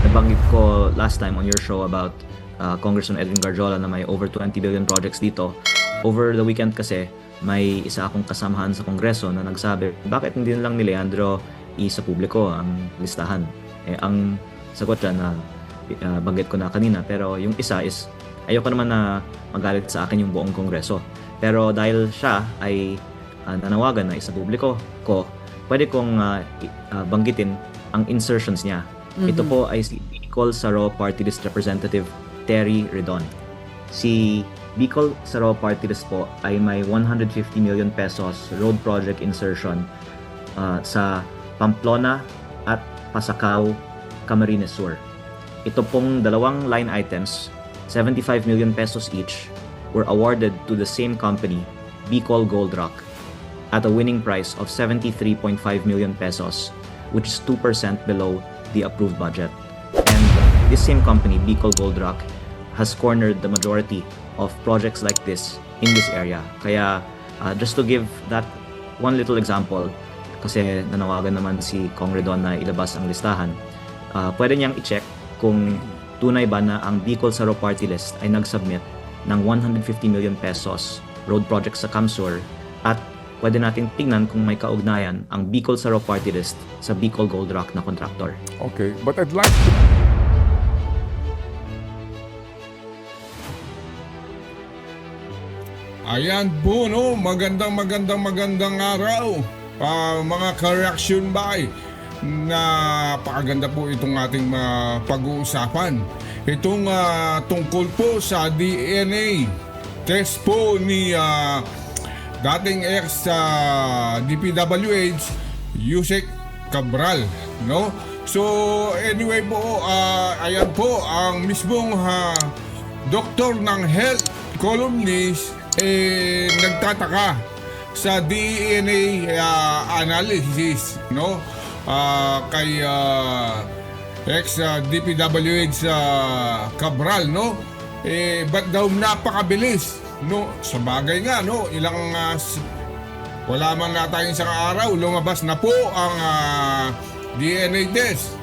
nabanggit ko last time on your show about Congressman Edwin Garjola na may over 20 billion projects dito. Over the weekend kasi, may isa akong kasamahan sa Kongreso na nagsabi, bakit hindi lang ni Leandro isa publiko ang listahan? Ang sagot dyan na banggit ko na kanina, pero yung isa is, ayoko naman na magalit sa akin yung buong Kongreso. Pero dahil siya ay nanawagan na isa publiko ko, pwede kong banggitin ang insertions niya. Ito po ay si Bicol Saro Party List Representative Terry Redon. Si Bicol Saro Party List po ay may 150 million pesos road project insertion sa Pamplona at Pasacao, Camarines Sur. Ito pong dalawang line items, 75 million pesos each, were awarded to the same company, Bicol Gold Rock, at a winning price of 73.5 million pesos, which is 2% below the approved budget. And this same company, Bicol Gold Rock, has cornered the majority of projects like this in this area. Kaya just to give that one little example, kasi nanawagan naman si Kong Redon na ilabas ang listahan, pwede niyang i-check kung tunay ba na ang Bicol Saro Party List ay nag-submit ng 150 million pesos road projects sa Camsur, at pwede natin tingnan kung may kaugnayan ang Bicol Saro Party List sa Bicol Gold Rock na contractor. Okay, but I'd like to... Ayan po, no? Magandang araw. Mga ka-reaction by. Napakaganda po itong ating pag-uusapan. Itong tungkol po sa DNA test po ni dating ex-DPWH Yusek Cabral, no? So anyway po, ayan po ang mismong doktor ng health columnist nagtataka sa DNA analysis, no? Kay ex DPWH Cabral, no? Ba't daw napakabilis, no? Sa bagay nga, no? Wala man na tayong isang araw, lumabas na po ang DNA test.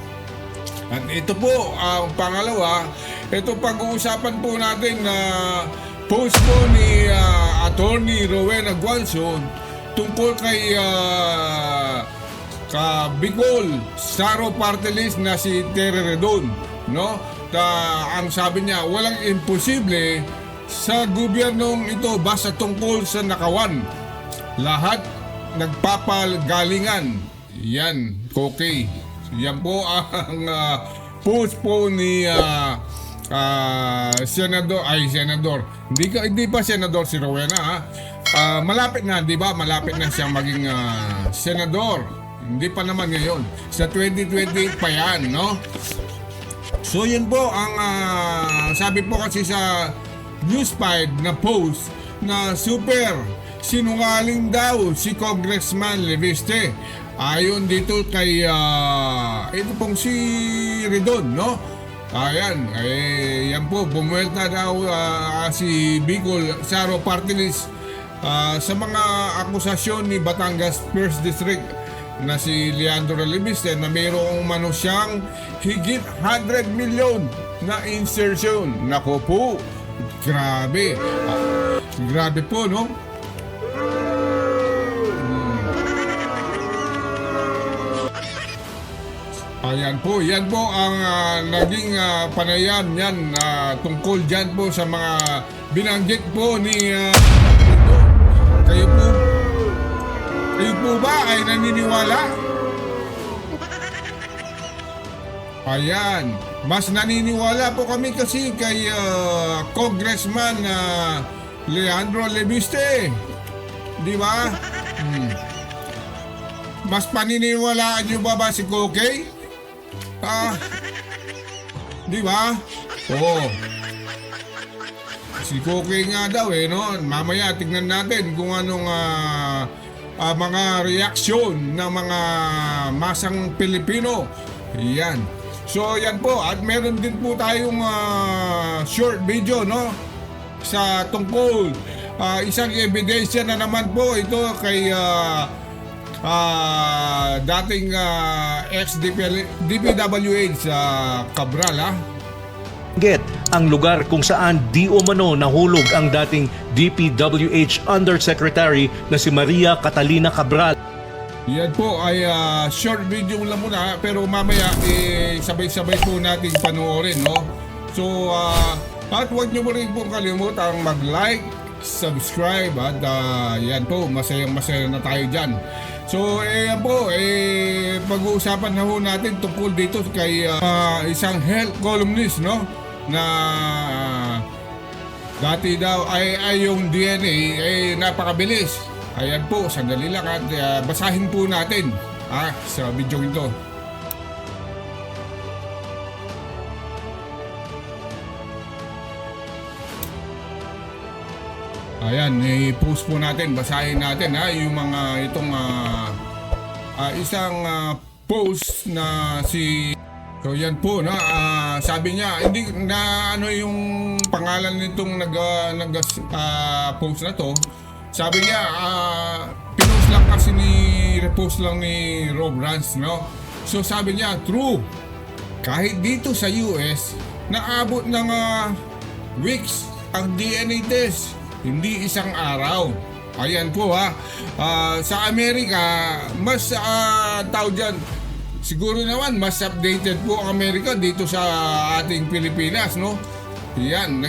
At ito po ang pangalawa, ito pag-uusapan po natin na post po ni Attorney Rowena Guanzon tungkol kay Bicol Saro Party List na si Terry Redon, no? Ang sabi niya, walang imposible sa gobyernong ito basta tungkol sa nakawan. Lahat nagpapagalingan. Yan, okay. Yan po ang post po ni senador. Hindi pa senador si Rowena, ha? Malapit na, di ba? Malapit na siyang maging senador. Hindi pa naman ngayon. Sa 2028 pa yan, no? So yun po ang sabi po kasi sa News 5 na post na super sinungaling daw si Congressman Leviste. Ayon dito kay ito pong si Redon, no? Ayan, yan po, bumuelta daw si Bicol Saro Party List sa mga akusasyon ni Batangas 1st District na si Leandro Leviste na mayroong umano siyang higit 100 million na insertion. Nako po, grabe. Grabe po, no? Ayan po, yan po ang naging panayam yan tungkol dyan po sa mga binanggit po ni kayo po ba ay naniniwala? Ayan, mas naniniwala po kami kasi kay Congressman Leandro Leviste, di ba? Mas paniniwalaan nyo ba si Kokey? Di ba? Oo. Si Kokey nga daw no? Mamaya tignan natin kung anong mga reaksyon ng mga masang Pilipino. Yan. So yan po. At meron din po tayong short video, no? Sa tungkol isang ebidensya na naman po ito kay dating ex-DPWH sa Cabral, ha? Get ang lugar kung saan di umano nahulog ang dating DPWH Undersecretary na si Maria Catalina Cabral. Yan po ay short video lang muna, pero mamaya sabay-sabay po natin panoorin, no? So, at huwag nyo mo rin po kalimutang mag-like, subscribe, at yan po, masayang-masaya na tayo dyan. So, yan po, pag-uusapan na ho natin tungkol dito kay isang health columnist, no? Na dati daw ay yung DNA ay napakabilis. Ayan po, sandali lang at basahin po natin sa video ito. Ayan, i-post po natin, basahin natin yung mga itong isang post na si. So yan po, no, sabi niya, hindi na ano yung pangalan nitong post na to. Sabi niya, pinost lang kasi repost lang ni Rob Rance, no? So sabi niya, true, kahit dito sa US, naabot ng weeks ang DNA test, hindi isang araw. Ayan po sa Amerika, mas tao dyan, siguro naman mas updated po ang Amerika dito sa ating Pilipinas, no? Yan,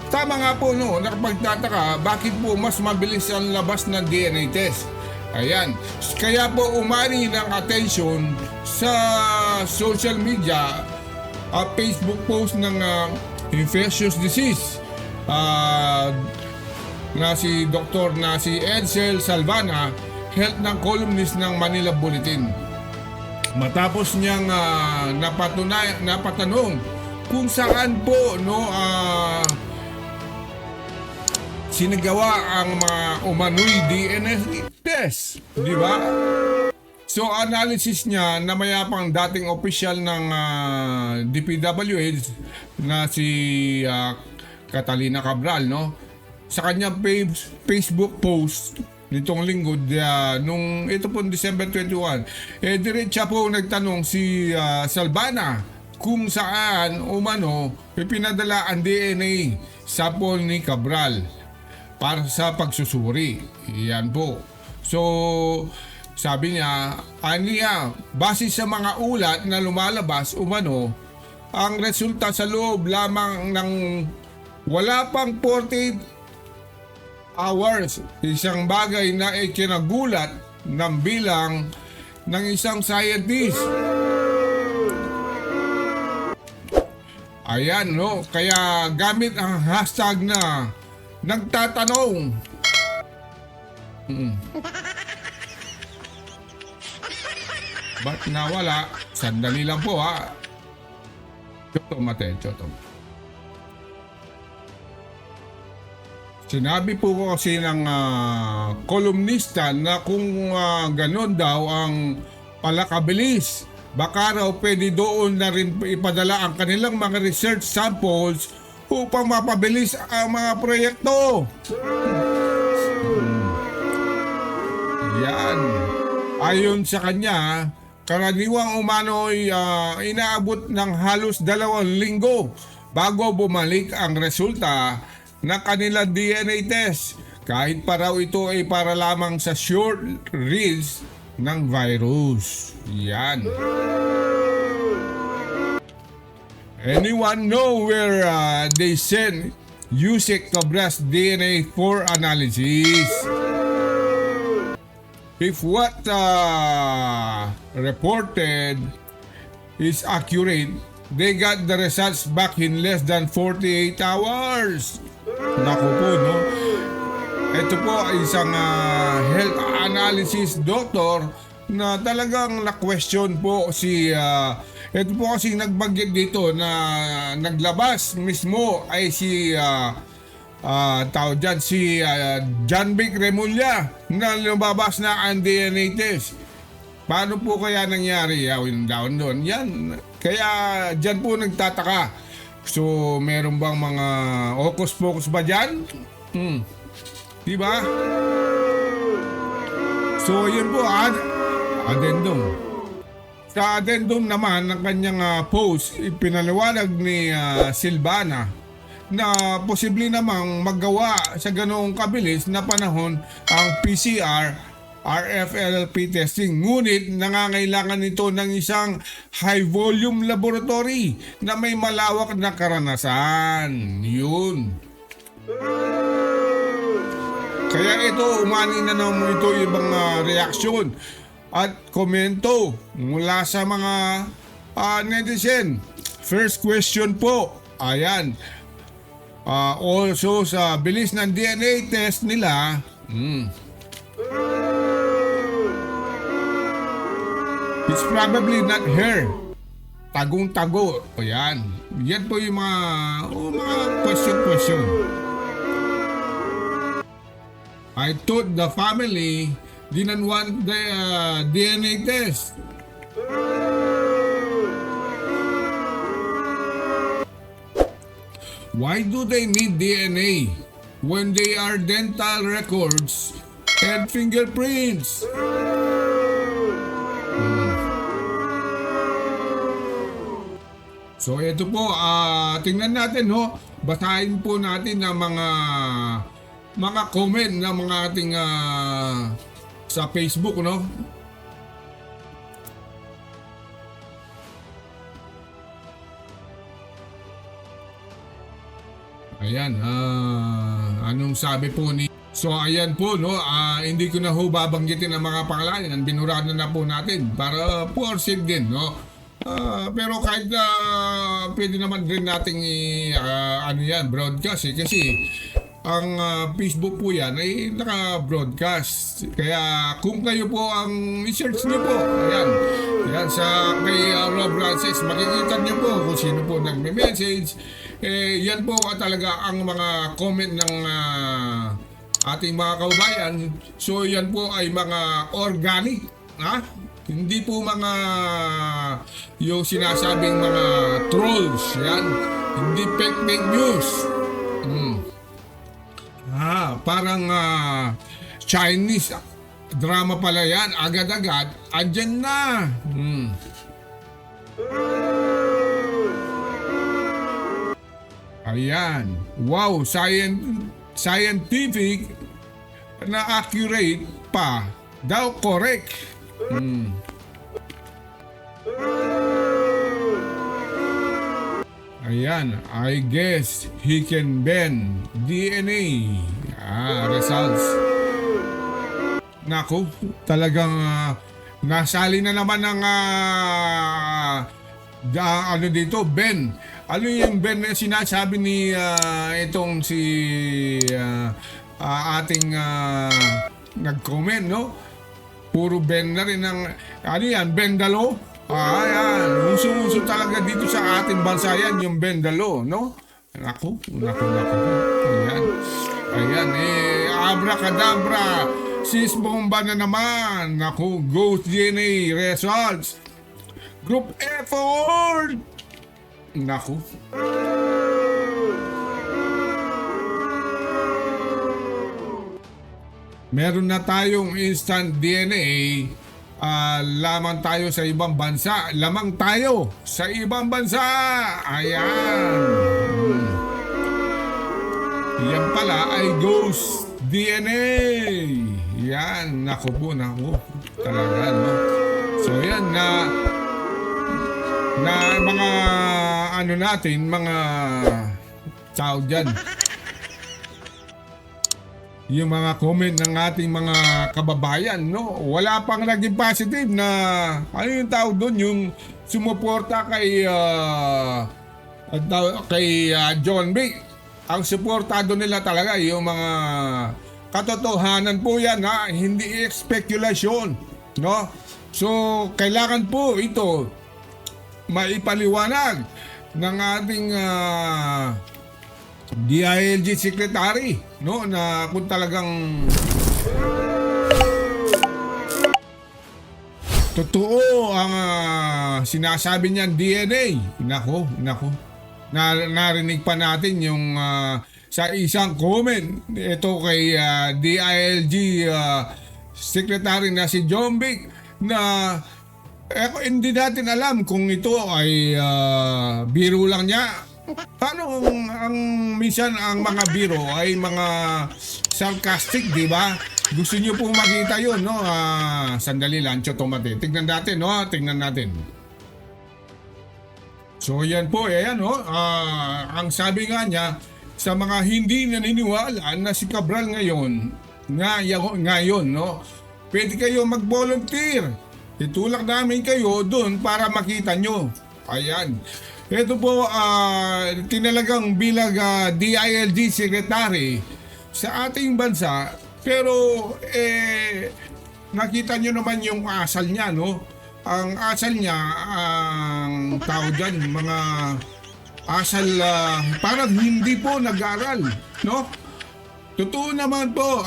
tama nga po, no, nakapagtataka, bakit po mas mabilis ang labas ng DNA test? Ayan, kaya po umani ng attention sa social media, Facebook post ng infectious disease na si Dr. na si Edsel Salvana, health ng columnist ng Manila Bulletin. Matapos niyang napatanong kung saan po, no, sinagawa ang mga umano'y DNA test, di ba? So analysis niya na mayapang dating opisyal ng DPWH na si Catalina Cabral, no? Sa kanyang Facebook post nitong linggo, nung ito po December 21, diretsa po nagtanong si Salvana kung saan umano ipinadala ang DNA sample ni Cabral para sa pagsusuri. Yan po. So, sabi niya, base sa mga ulat na lumalabas umano, ang resulta sa loob lamang ng wala pang 48 hours, isang bagay na ikinagulat ng bilang ng isang scientist. Ayan, no, kaya gamit ang hashtag na nagtatanong. Ba't nawala? Sandali lang po, Choto. Sinabi po ko kasi ng kolumnista na kung ganon daw ang palakabilis, baka raw pwede doon na rin ipadala ang kanilang mga research samples upang mapabilis ang mga proyekto. Yan. Ayon sa kanya, karaniwang umano'y inaabot ng halos 2 linggo bago bumalik ang resulta na kanilang DNA test, kahit pa raw ito ay para lamang sa short reads ng virus. Yan. Anyone know where they send Yusek Cabral's DNA for analysis? If what reported is accurate, they got the results back in less than 48 hours. Naku po, no? Ito po ay isang health analysis doctor na talagang na-question po si ito po kasi nagbanggit dito na naglabas mismo ay si si John Vic Remulla na lumabas na ang DNA test. Paano po kaya nangyari yung doon? Yan. Kaya dyan po nagtataka. So, meron bang mga hocus-pocus ba dyan? Diba? So yun po, addendum. Sa addendum naman ng kanyang post, ipinaliwanag ni Silvana na posible namang magawa sa ganoong kabilis na panahon ang PCR RFLP testing. Ngunit nangangailangan ito ng isang high volume laboratory na may malawak na karanasan. Yun. Kaya ito, umani na naman ito ibang reaksyon at komento mula sa mga netizen. First question po, ayan. Also sa bilis ng DNA test nila, it's probably not her. Tagong-tago. O yan. Yan po yung mga question. I thought the family didn't want the DNA test. Why do they need DNA when they are dental records and fingerprints? So ito po, tingnan natin basahin po natin ang mga comment ng mga ating sa Facebook Ayan, anong sabi po ni... So ayan po, hindi ko na babanggitin ang mga pangalan. Binurado na po natin para for safe din, pero kahit pwede naman din nating broadcast kasi ang Facebook po yan ay naka-broadcast. Kaya kung kayo po ang i-search niyo po, ayan sa kay Rob Francis, makikita niyo po kung sino po nagme-message. Yan po talaga ang mga comment ng ating mga kababayan. So yan po ay mga organic, hindi po mga yung sinasabing mga trolls, yan. Hindi fake news. Parang Chinese drama pala yan. Agad-agad, andyan na. Ayan. Wow, scientific na accurate pa. Daw correct. Ayan, I guess he can bend DNA results. Naku, talagang nasali na naman ng dito, Ben. Ano yung Ben na sinasabi ni itong si ating nag-comment, Puro Ben na rin ng, Bendalo? Ayan, uso-uso talaga dito sa ating bansa yan, yung Bendalo, Naku. Ayan, abracadabra, sis bomba na naman. Naku, ghost DNA results. Group effort. Naku. Meron na tayong instant DNA. Lamang tayo sa ibang bansa. Lamang tayo sa ibang bansa. Ayan. Yan pala ay ghost DNA. Yan. Naku po. Talaga, So yan na mga mga tao dyan. Yung mga comment ng ating mga kababayan, wala pang naging positive na yung tao doon, yung sumuporta kay John B. Ang suportado nila talaga yung mga katotohanan po yan, hindi speculation, So kailangan po ito maipaliwanag ng ating DILG Secretary, na kung talagang totoo ang sinasabi niyan DNA. Nako. Narinig pa natin yung sa isang comment ito kay DILG secretary na si John Vic na hindi natin alam kung ito ay biro lang niya. Paano ang minsan ang mga biro ay mga sarcastic, di ba? Gusto niyo pong makita yun, no? Sandali lang, Chotomate. Tignan natin, no? Tignan natin. So yan po, ayan, no? Ang sabi nga niya, sa mga hindi naniniwala na si Cabral ngayon, no? Pwede kayo mag-volunteer. Itulak namin kayo doon para makita nyo. Ayan. Ito po, tinalagang bilang DILG Secretary sa ating bansa. Pero, nakita nyo naman yung asal niya, no? Ang asal niya, ang tao dyan, mga asal, parang hindi po nag-aral, no? Totoo naman po,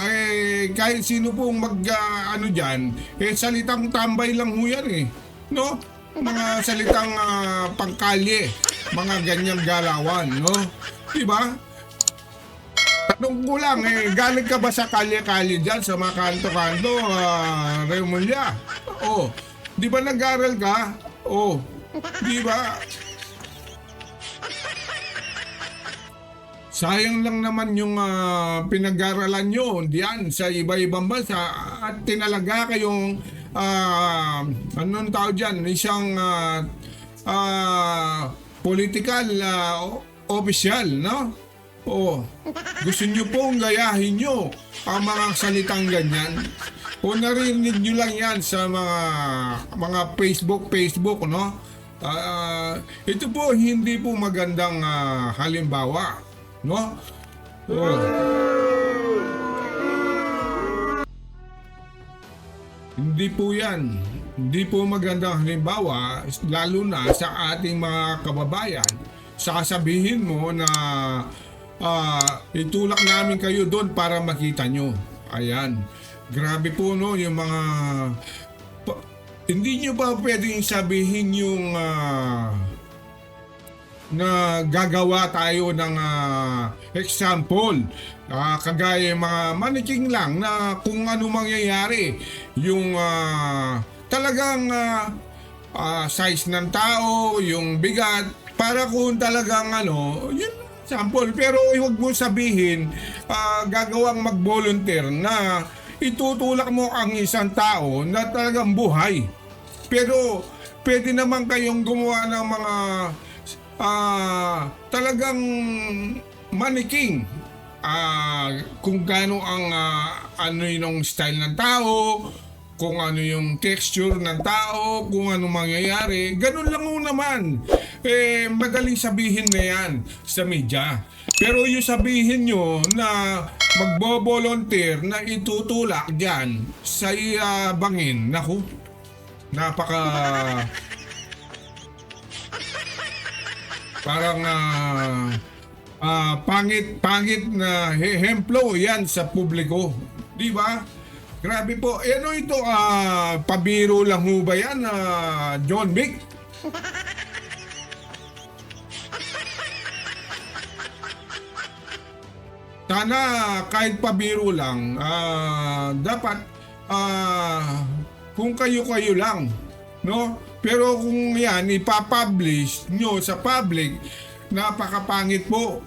kahit sino pong dyan, salitang tambay lang ho yan, no? Mga salitang pangkalye, mga ganyang galawan, no? Diba? Tanong ko lang, galing ka ba sa kalye-kalye dyan, sa mga kanto-kanto, Remulla? Oh, di ba nag-aral ka? Oh, di ba? Sayang lang naman yung pinag-aralan nyo diyan sa iba-ibang bansa at tinalaga kayong anong tawag dyan, isang political official, no? O, gusto nyo pong gayahin nyo ang mga salitang ganyan. O narinig nyo lang yan sa mga Facebook, no? Ito po hindi po magandang halimbawa, no? Hindi po yan. Hindi po magandang halimbawa, lalo na sa ating mga kababayan. Sasabihin mo na itulak namin kayo doon para makita nyo. Ayan. Grabe po, no, yung mga... hindi nyo ba pwedeng sabihin yung... na gagawa tayo ng example, kagaya mga maniking lang na kung ano mangyayari yung talagang size ng tao, yung bigat, para kung talagang yun example. Pero huwag mo sabihin gagawang mag-volunteer na itutulak mo ang isang tao na talagang buhay. Pero pwede naman kayong gumawa ng mga talagang maniking, kung gaano ang ano yung style ng tao, kung ano yung texture ng tao, kung ano mangyayari. Ganun lang mo naman. Madaling sabihin na yan sa media. Pero yung sabihin nyo na magbo-volunteer na itutulak dyan sa bangin, naku, napaka... parang pangit na hemplo yan sa publiko, di ba? Grabe po. Ano ito, pabiro lang ho ba yan, John Vic? Sana kahit pabiro lang, dapat kung kayo-kayo lang, no? Pero kung yan, ipapublish nyo sa public, napakapangit po,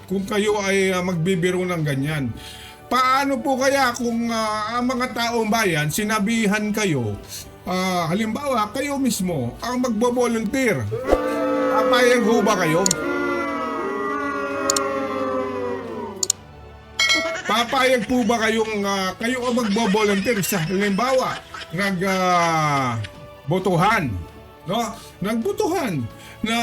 kung kayo ay magbibiro ng ganyan. Paano po kaya kung ang mga taong bayan, sinabihan kayo, halimbawa, kayo mismo, ang magbo-volunteer, papayag ho ba kayo? Papayag po ba kayong kayo ang magbo-volunteer sa halimbawa, botohan, no? Nagbotohan na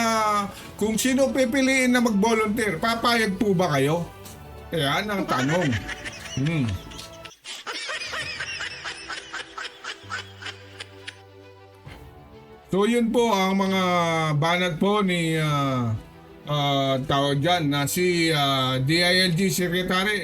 kung sino pipiliin na mag-volunteer, papayag po ba kayo? Kaya ang tanong. So yun po ang mga banat po ni tao dyan na si DILG Secretary.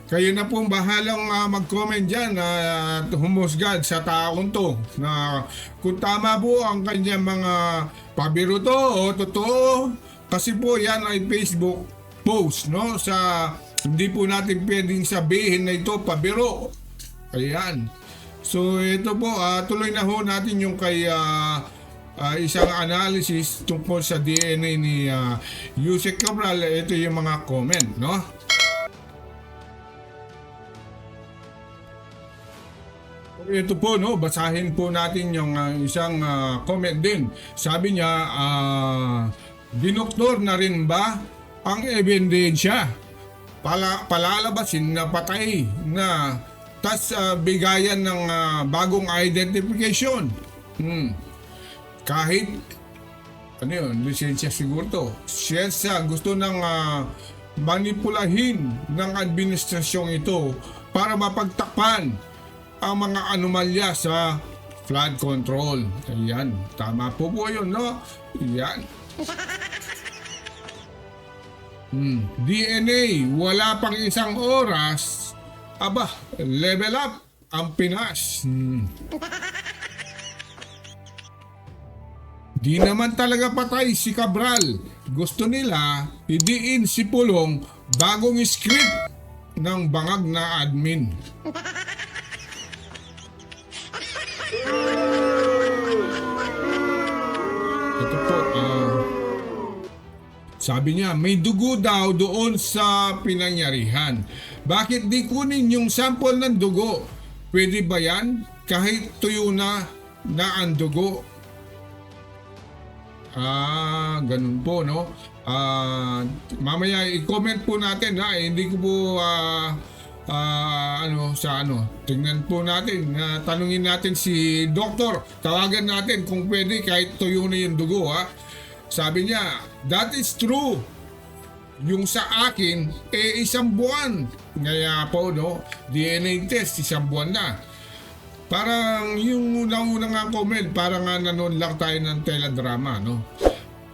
Kayo na pong bahalang mag-comment dyan at humusgad sa taong to na kung tama po ang kanyang mga pabiro to o totoo, kasi po yan ay Facebook post, no? Sa hindi po natin pwedeng sabihin na ito pabiro Ayan. So ito po, tuloy na ho natin yung kay isang analysis tungkol sa DNA ni Yusek Cabral. Ito yung mga comment, no? Ito po, no, basahin po natin yung isang comment din. Sabi niya, dinoktor na rin ba ang ebidensya? Palalabasin na patay na tas bigayan ng bagong identification. Kahit ano yun, lisensya siguro to. Siyensya gusto nang manipulahin ng administrasyong ito para mapagtakpan ang mga anomalya sa flood control. Ayan, tama po yun, no? Ayan. DNA, wala pang isang oras. Aba, level up ang Pinas. Di naman talaga patay si Cabral. Gusto nila idiin si Pulong bagong script ng bangag na admin. Ito po, sabi niya, may dugo daw doon sa pinangyarihan. Bakit di kunin yung sample ng dugo? Pwede ba yan? Kahit tuyo na ang dugo. Ganun po, no? Mamaya i-comment po natin, ha? Hindi ko po tingnan po natin, tanungin natin si doktor, tawagan natin kung pwede kahit tuyo na yung dugo, ha? Sabi niya, that is true. Yung sa akin, isang buwan. Kaya po, no, DNA test, isang buwan na. Parang yung unang-unang nga comment, parang nanood lang tayo ng teledrama, no?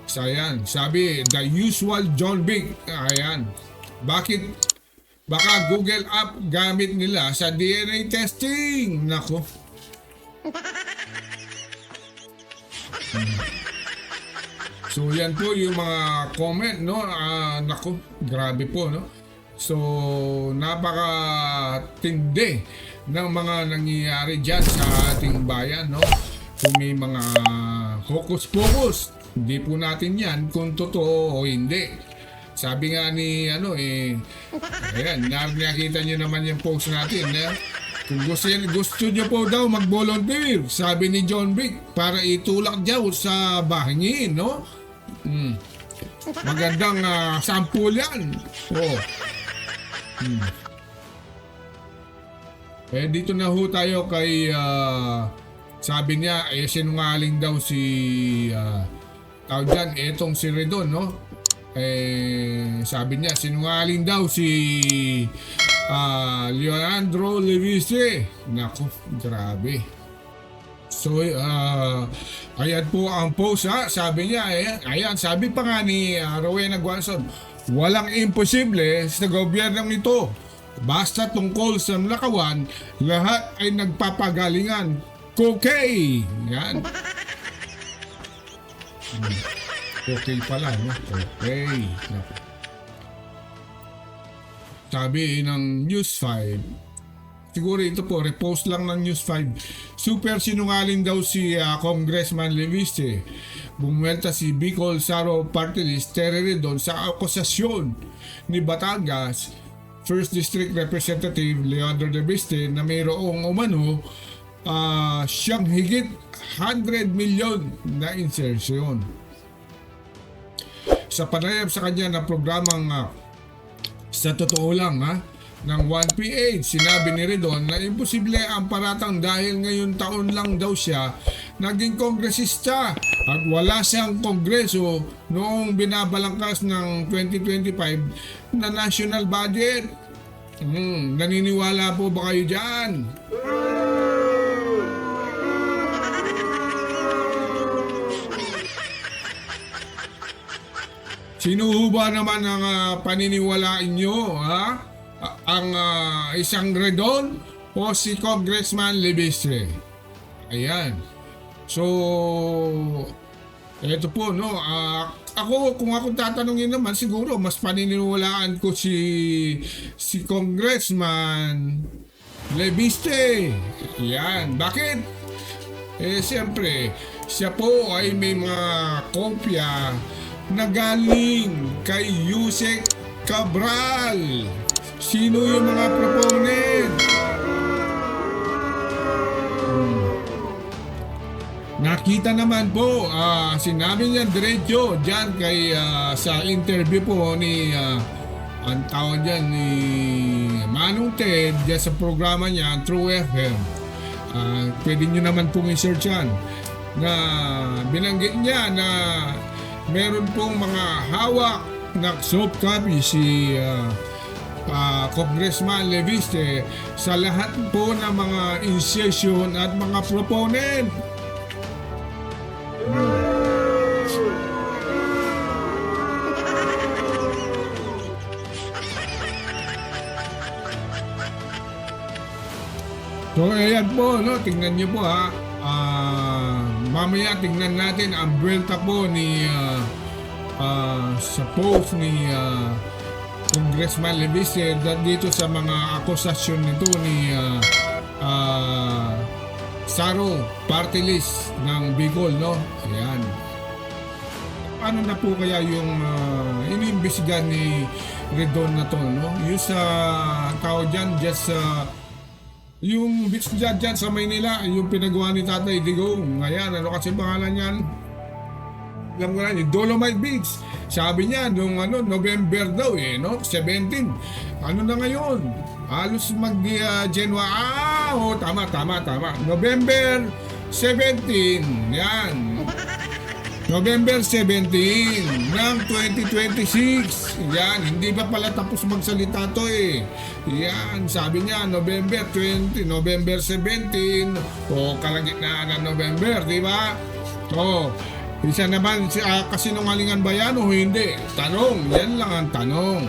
So, ayan, sabi, the usual John Big. Ayan, bakit? Baka Google app gamit nila sa DNA testing. Nako. So yan po yung mga comment, no? Nako, grabe po, no? So napakatindi ng mga nangyayari dyan sa ating bayan, no? Kung may mga hocus-pocus, hindi po natin yan kung totoo o hindi. Sabi nga ni ayan, nakita nyo naman yung post natin, kung gusto nyo po daw mag-volunteer, sabi ni John Vic, para itulak daw sa bahingin, no? Magandang sample yan. Dito na ho tayo kay sabi niya, sinungaling daw si tawag dyan, etong si Redon, no? Sabi niya, sinungaling daw si Leandro Levise. Naku, grabe. So, ayan po ang post, ha. Sabi niya, ayan, sabi pa nga ni Rowena Guanzon, walang imposible sa gobyernong ito. Basta tungkol sa Nakawan, lahat ay nagpapagalingan. Okay! Yan. Okay pala, no? Okay. Sabi ng News 5, siguro ito po, repost lang ng News 5. Super sinungaling daw si Congressman Leviste. Bumuelta si Bicol Saro Party List Tereredon sa akusasyon ni Batangas First District Representative Leandro Leviste na mayroong umano siyang higit 100 million na insertion. Sa panayam sa kanya na programang sa totoo lang, ng 1PH, sinabi ni Redon na imposible ang paratang dahil ngayon taon lang daw siya naging kongresista at wala siyang kongreso noong binabalangkas ng 2025 na national budget. Naniniwala po ba kayo dyan? Sino ba naman ang paniniwalaan nyo, ha? Ang isang Redon o si Congressman Leviste? Ayan. So, eto po, no? Kung ako tatanungin naman, siguro mas paniniwalaan ko si Congressman Leviste. Yan. Bakit? Siyempre, siya po ay may mga kopya na galing kay Yusek Cabral. Sino yung mga proponent? Nakita naman po, sinabi niya diretso dyan kay, sa interview po ni, ang tawag dyan ni Manong Ted dyan sa programa niya, True FM. Pwede nyo naman pong i-search yan na binanggit niya na meron pong mga hawak na soft copy si Congressman Leviste sa lahat po ng mga insertion at mga proponent. So ayan po, no, tingnan nyo po ha. Mamaya tingnan natin ang buwelta po ni sa post ni Congressman Leviste dito sa mga akusasyon nito ni Saro party list ng Bicol, no? Ayan. Ano na po kaya yung iniimbestigahan ni Redon na to, no? Yung sa tao dyan, just yung beach dyan sa Maynila, yung pinagawa ni Tatay Digong. Ayan, ano kasi pangalan yan? Alam ko na, yung Dolomite Beach. Sabi niya, nung November daw no? 17. Ano na ngayon? Halos January. Tama. November 17. Yan. November 17 ng 2026. Yan, hindi pa pala tapos magsalita to Yan, sabi niya November 20, November 17 o kalagitnaan ng November, di ba? Isa naman, kasinungalingan ba yan o hindi? Tanong, yan lang ang tanong.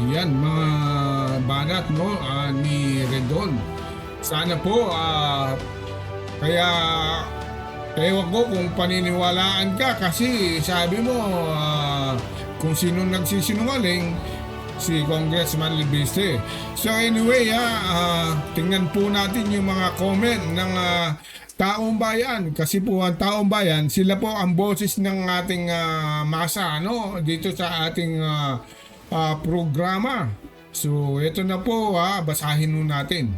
Yan, mga banat, no, ni Redon. Sana po, kaya ewan ko kung paniniwalaan ka kasi sabi mo, kung sino nagsisinungaling, si Congressman Leviste. So anyway, tingnan po natin yung mga comment ng taong bayan kasi po ang taong bayan, sila po ang boses ng ating masa, no, dito sa ating programa. So ito na po, basahin nun natin.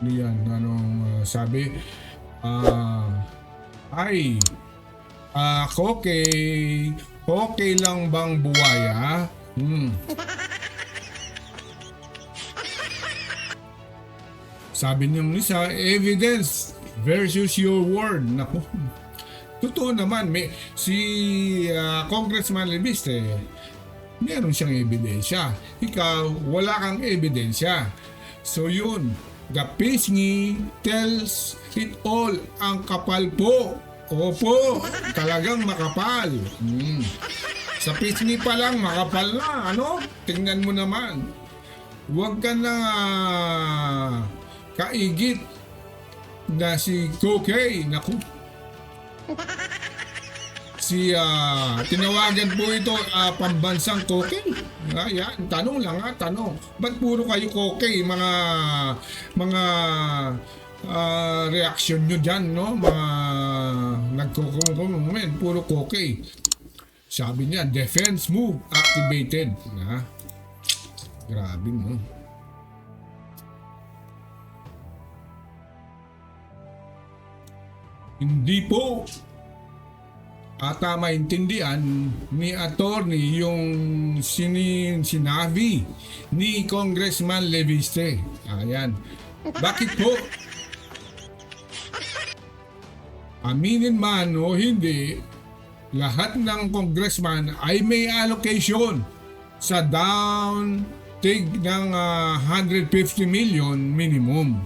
Yan, anong sabi? Okay lang bang buwaya? Sabi niyong isa, evidence versus your word. Naku, totoo naman, si Congressman Leviste, meron siyang ebidensya. Ikaw, wala kang ebidensya. So yun, the pisngi tells it all. Ang kapal po. Opo, talagang makapal. Sa pisngi pa lang, makapal na. Tingnan mo naman. Huwag ka na kaigit na si Kokey. Naku. Tinawagan po ito pambansang Kokey. Yan, tanong lang tanong. Ba't puro kayo Kokey? Mga reaction nyo dyan, no? Mga nagkukumen, puro Kokey. Sabi niya, defense move activated. Grabe, no? Hindi po ata maintindihan ni attorney yung sinabi ni Congressman Leviste. Ayan. Bakit po? Aminin man o hindi, lahat ng congressman ay may allocation sa down tig ng 150 million minimum.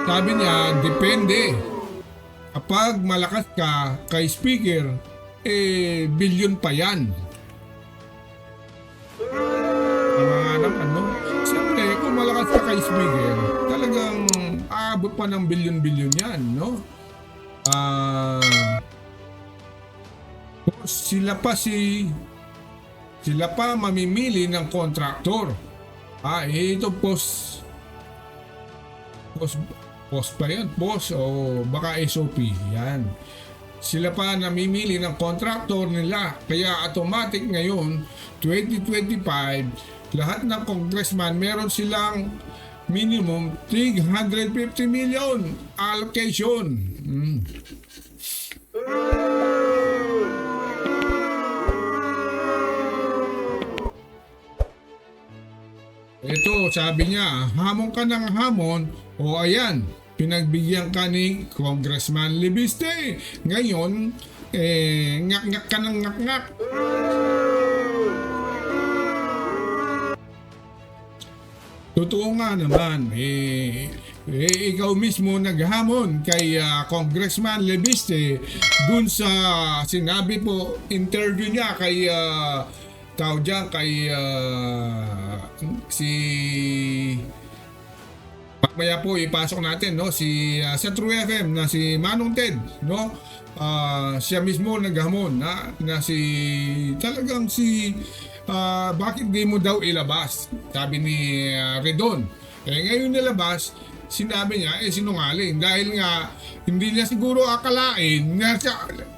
Sabi niya, depende. kapag malakas ka kay speaker, bilyon pa yan. Mga naman, no? Siyempre, kung malakas ka kay speaker, talagang aabot pa ng bilyon-bilyon yan, no? Sila pa mamimili ng kontraktor. Ito post pa yan, post o baka SOP yan. Sila pa namimili ng kontraktor nila. Kaya automatic ngayon 2025 lahat ng congressman meron silang minimum 350 million allocation. Ito, sabi niya, hamon ka ng hamon, o ayan, pinagbigyan ka ni Congressman Libiste. Ngayon, ngak-ngak ka ng ngak-ngak. Totoo nga naman, ikaw mismo naghamon kay Congressman Libiste dun sa sinabi po, interview niya kay tao dyan kay si mamaya po ipasok natin, no, si sa True FM na si Manong Ted, no, siya mismo naghamon na si talagang si bakit di mo daw ilabas, sabi ni Redon. Ngayon nilabas, sinabi niya sinungaling dahil nga hindi niya siguro akalain na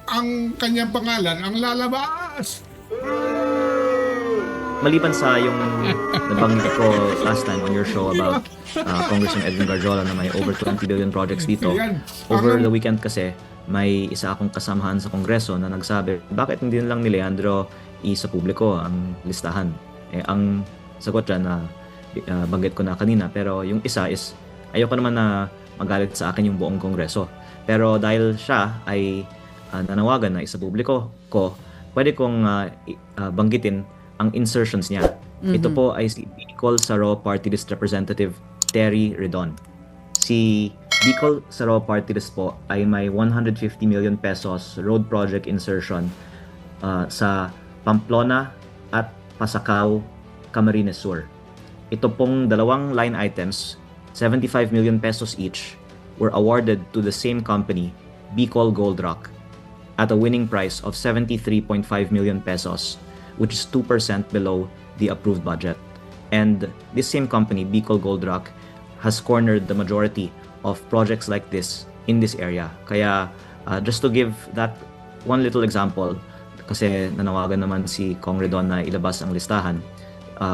ang kanyang pangalan ang lalabas. Maliban sa yung nabanggit ko last time on your show about Congressman Edwin Garjola na may over 20 billion projects dito. Over the weekend kasi, may isa akong kasamahan sa Kongreso na nagsabi, bakit hindi lang ni Leandro sa publiko ang listahan? Ang sagot dyan na banggit ko na kanina, pero yung isa is, ayoko naman na magalit sa akin yung buong Kongreso. Pero dahil siya ay nanawagan na isa publiko ko, pwede kong banggitin ang insertions niya. Ito po ay si Bicol Saro Party List Representative Terry Redon. Si Bicol Saro Party List po ay may 150 million pesos road project insertion sa Pamplona at Pasacao, Camarines Sur. Ito pong dalawang line items, 75 million pesos each, were awarded to the same company, Bicol Gold Rock, at a winning price of 73.5 million pesos, which is 2% below the approved budget. And this same company, Bicol Gold Rock, has cornered the majority of projects like this in this area. Kaya just to give that one little example, kasi nanawagan naman si Kong Redon na ilabas ang listahan,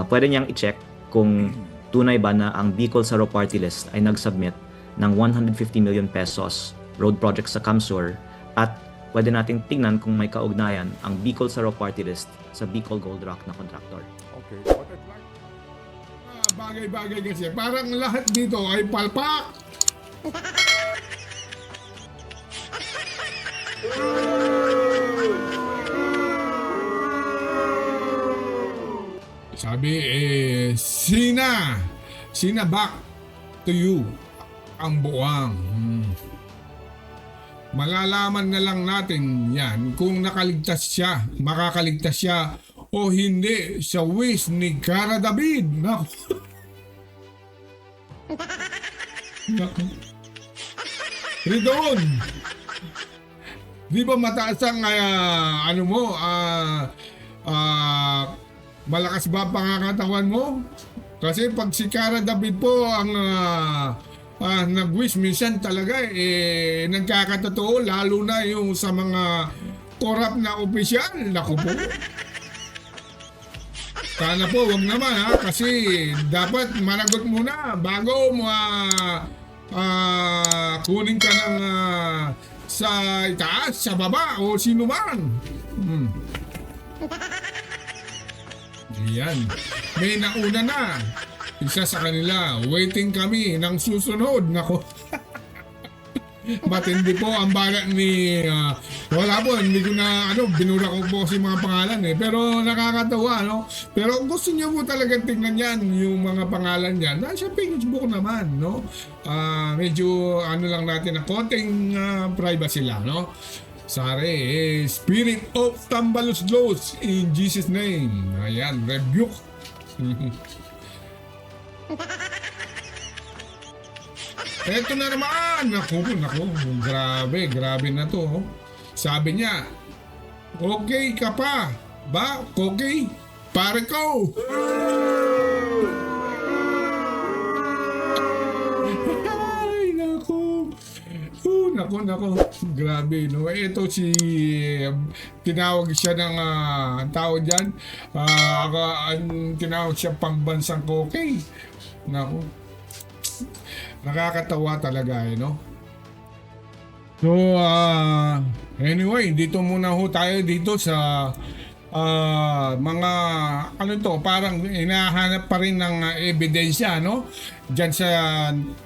pwede niyang i-check kung tunay ba na ang Bicol Saro Party List ay nag-submit ng 150 million pesos road project sa Camsur, at pwede nating tingnan kung may kaugnayan ang Bicol Saro Party List sa Bicol Gold Rock na kontraktor. Okay, what I'd like Bagay-bagay kasi, parang lahat dito ay palpak. Sabi, Sina back to you ang buwang. Malalaman na lang natin yan kung makakaligtas siya o hindi sa wish ni Cara David. Naku. Ridon, di ba mataas ang malakas ba pangangatawan mo? Kasi pag si Cara David po ang nag-wish, minsan talaga nagkakatotoo, lalo na yung sa mga korap na opisyal. Naku po. Sana po, wag naman kasi dapat managot muna bago kunin ka ng sa itaas, sa baba, o sino man. Yan. May nauna na. Isa sa kanila, waiting kami ng susunod. Nako. Matindi po ang balat ni wala po, hindi ko na binura ko po kasi mga pangalan pero nakakatawa pero kung gusto niyo po talaga tingnan yan yung mga pangalan niyan nasa Facebook naman medyo lang natin na konting privacy lang Sare Spirit of Tambalos in Jesus name, ayan, rebuke. Eto na naman! Naku, grabe na to. Sabi niya, okay ka pa ba? Okay? Pare ko! Ay, naku. Naku. Grabe, Ito tinawag siya ng ang tawag dyan. Tinawag siya pangbansang kokey. Naku. Nakakatawa talaga So anyway, dito muna ho tayo dito sa mga parang hinahanap pa rin ng ebidensya diyan sa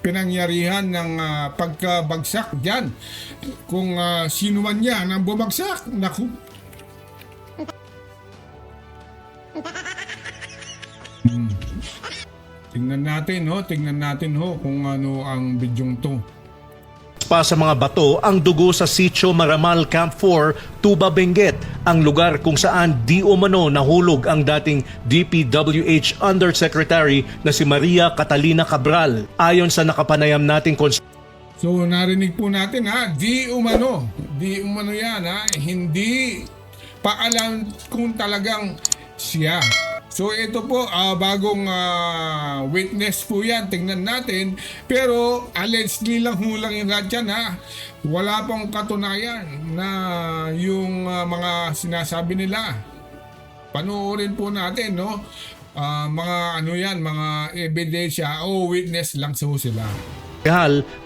pinangyarihan ng pagkabagsak diyan. Kung sino man yan ang bumagsak, naku. Tingnan natin kung ano ang bidyong to. Pa sa mga bato ang dugo sa Sitio Maramal Camp 4, Tuba, Benguet, ang lugar kung saan di umano nahulog ang dating DPWH Undersecretary na si Maria Catalina Cabral. Ayon sa nakapanayam nating So narinig po natin di umano yan hindi pa alam kung talagang siya. So ito po, bagong witness po yan, tingnan natin. Pero allegedly lang hulang yung lahat yan Wala pong katunayan na yung mga sinasabi nila. Panoorin po natin mga mga ebidensya o witness lang sila.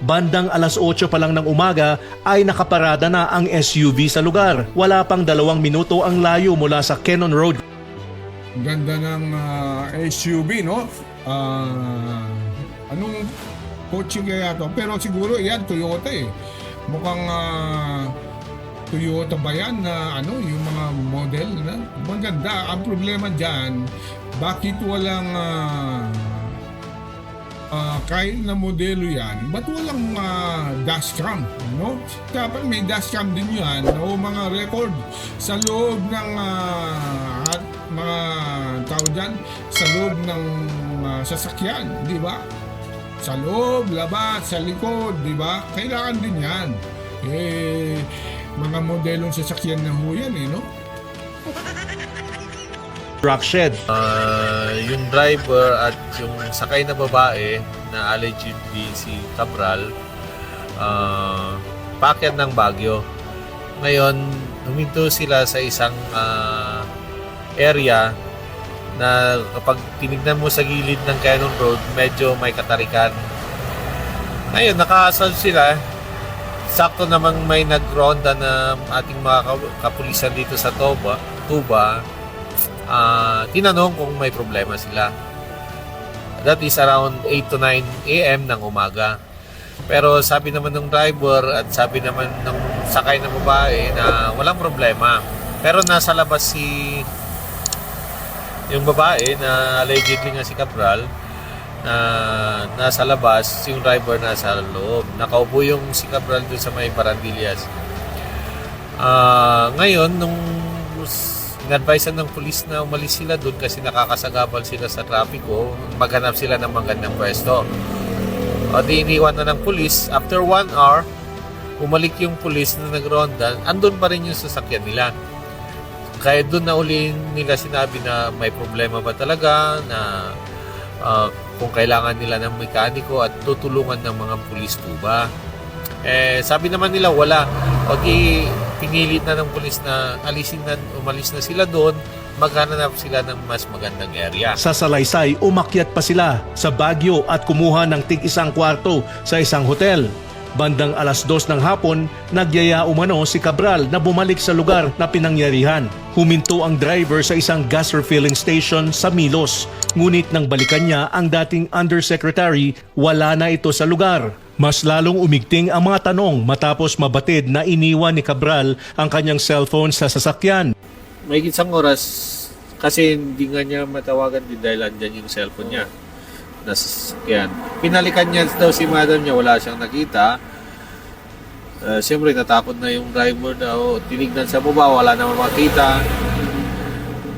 Bandang alas 8 pa lang ng umaga ay nakaparada na ang SUV sa lugar. Wala pang 2 minuto ang layo mula sa Cannon Road. Ganda ng SUV anong kotse kaya to? Pero siguro yan Toyota mukhang Toyota ba yan na yung mga model na maganda. Ang problema dyan, bakit walang kahit na modelo yan, ba't walang dashcam, Dapat may dashcam din yan o mga record sa loob ng mga tao dyan, sa loob ng sasakyan, di ba? Sa loob, labas, sa likod, di ba? Kailangan din yan. Mga modelong sasakyan na ho yan, Truck shed. Yung driver at yung sakay na babae na allegedly si Cabral paakyat ng Baguio. Ngayon, huminto sila sa isang area na kapag tinignan mo sa gilid ng Cannon Road, medyo may katarikan. Ngayon, nakaasal sila. Sakto namang may nagronda na ating mga kapulisan dito sa Tuba. Tinanong kung may problema sila. That is around 8 to 9 a.m. ng umaga. Pero sabi naman ng driver at sabi naman ng sakay na babae na walang problema. Pero nasa labas yung babae na allegedly nga si Cabral na nasa labas, yung driver nasa loob. Nakaupo yung si Cabral doon sa may Barandillas. Ngayon, nung in-advisean ng pulis na umalis sila doon kasi nakakasagabal sila sa trapiko, maghanap sila ng magandang pwesto. O di iniwan na ng pulis. After 1 hour, umalik yung pulis na nagronda, andun pa rin yung sasakyan nila. Kaya doon na uli nila sinabi na may problema ba talaga, na kung kailangan nila ng mekaniko at tutulungan ng mga pulis Tuba. Sabi naman nila wala. O di pinilit na ng pulis na umalis na sila doon, maghanap sila ng mas magandang area. Sa Salaysay, umakyat pa sila sa Baguio at kumuha ng tig-1 kwarto sa isang hotel. Bandang alas 2 ng hapon, nagyaya umano si Cabral na bumalik sa lugar na pinangyarihan. Huminto ang driver sa isang gas refilling station sa Milos. Ngunit nang balikan niya ang dating undersecretary, wala na ito sa lugar. Mas lalong umigting ang mga tanong matapos mabatid na iniwan ni Cabral ang kanyang cellphone sa sasakyan. May isang oras kasi hindi nga niya matawagan din dahil andyan yung cellphone niya. Nasa sasakyan. Pinalikan niya daw si madam niya, wala siyang nakita. Siyempre natakot na yung driver daw, tinignan sa baba, wala naman makita.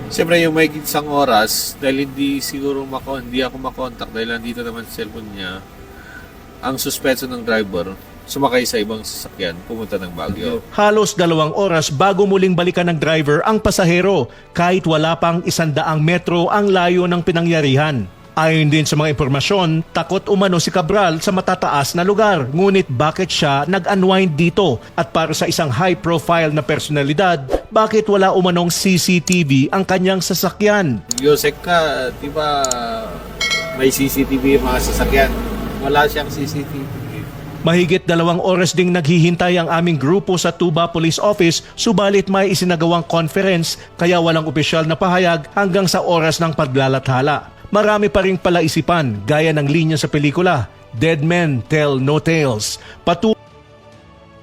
Siyempre yung may isang oras, dahil hindi ako makontak dahil nandito naman sa cellphone niya, ang suspenso ng driver, sumakay sa ibang sasakyan, pumunta ng Baguio. Halos 2 oras bago muling balikan ng driver ang pasahero kahit wala pang 100 metro ang layo ng pinangyarihan. Ayon din sa mga impormasyon, takot umano si Cabral sa matataas na lugar. Ngunit bakit siya nag-unwind dito? At para sa isang high-profile na personalidad, bakit wala umanong CCTV ang kanyang sasakyan? Yosek ka, di ba may CCTV yung mga sasakyan? Wala siyang CCTV. Mahigit 2 oras ding naghihintay ang aming grupo sa Tuba Police Office, subalit may isinagawang conference kaya walang opisyal na pahayag hanggang sa oras ng paglalathala. Marami pa ring palaisipan gaya ng linya sa pelikula, Dead Men Tell No Tales.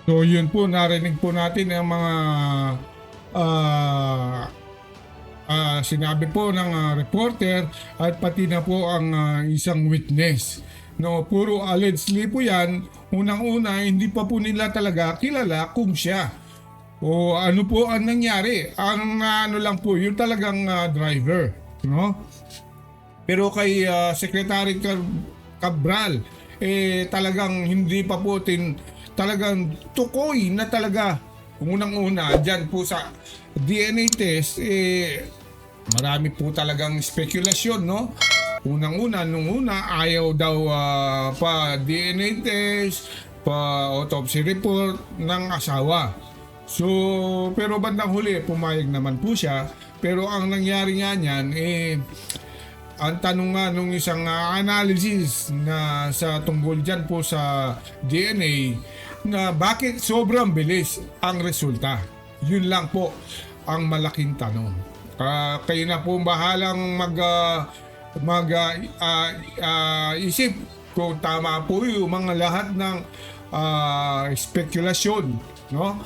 So yun po, narinig po natin ang mga sinabi po ng reporter at pati na po ang isang witness. No, puro allegedly po yan. Unang-una, hindi pa po nila talaga kilala kung siya o ano po ang nangyari. Ang ano lang po, yung talagang driver, no? Pero kay Secretary Cabral, talagang hindi pa po talagang tukoy na talaga. Unang-una, dyan po sa DNA test, marami po talagang spekulasyon, no? Unang-una, nung una, ayaw daw pa DNA test, pa autopsy report ng asawa. So, pero bandang huli, pumayag naman po siya. Pero ang nangyari nga niyan, ang tanong nga nung isang analysis na sa tungkol dyan po sa DNA, na bakit sobrang bilis ang resulta. Yun lang po ang malaking tanong. Kayo na po bahalang isip kung tama po yung mga lahat ng spekulasyon, no?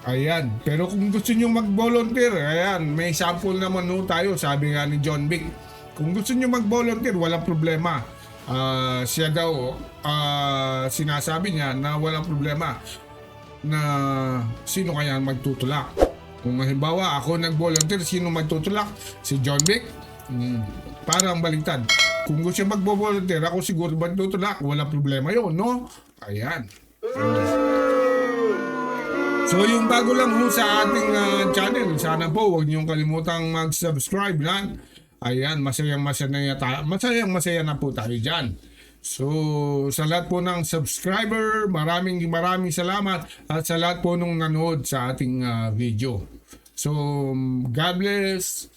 Ayan, pero kung gusto nyo mag-volunteer, ayan, may sample naman no tayo, sabi nga ni John Vic. Kung gusto nyo mag-volunteer, walang problema. Siya daw, sinasabi niya na walang problema na sino kaya magtutulak. Kung halimbawa ako nag-volunteer, sino magtutulak? Si John Vic? Parang baliktad. Kung gusto niya mag-volunteer, ako siguro magtutulak. Walang problema yun, no? Ayan. So yung bago lang ho sa ating channel, sana po huwag niyong kalimutang mag-subscribe lang. Ayan, masayang masaya na po tayo dyan. So sa lahat po ng subscriber, maraming salamat at sa lahat po nung nanood sa ating video. So God bless.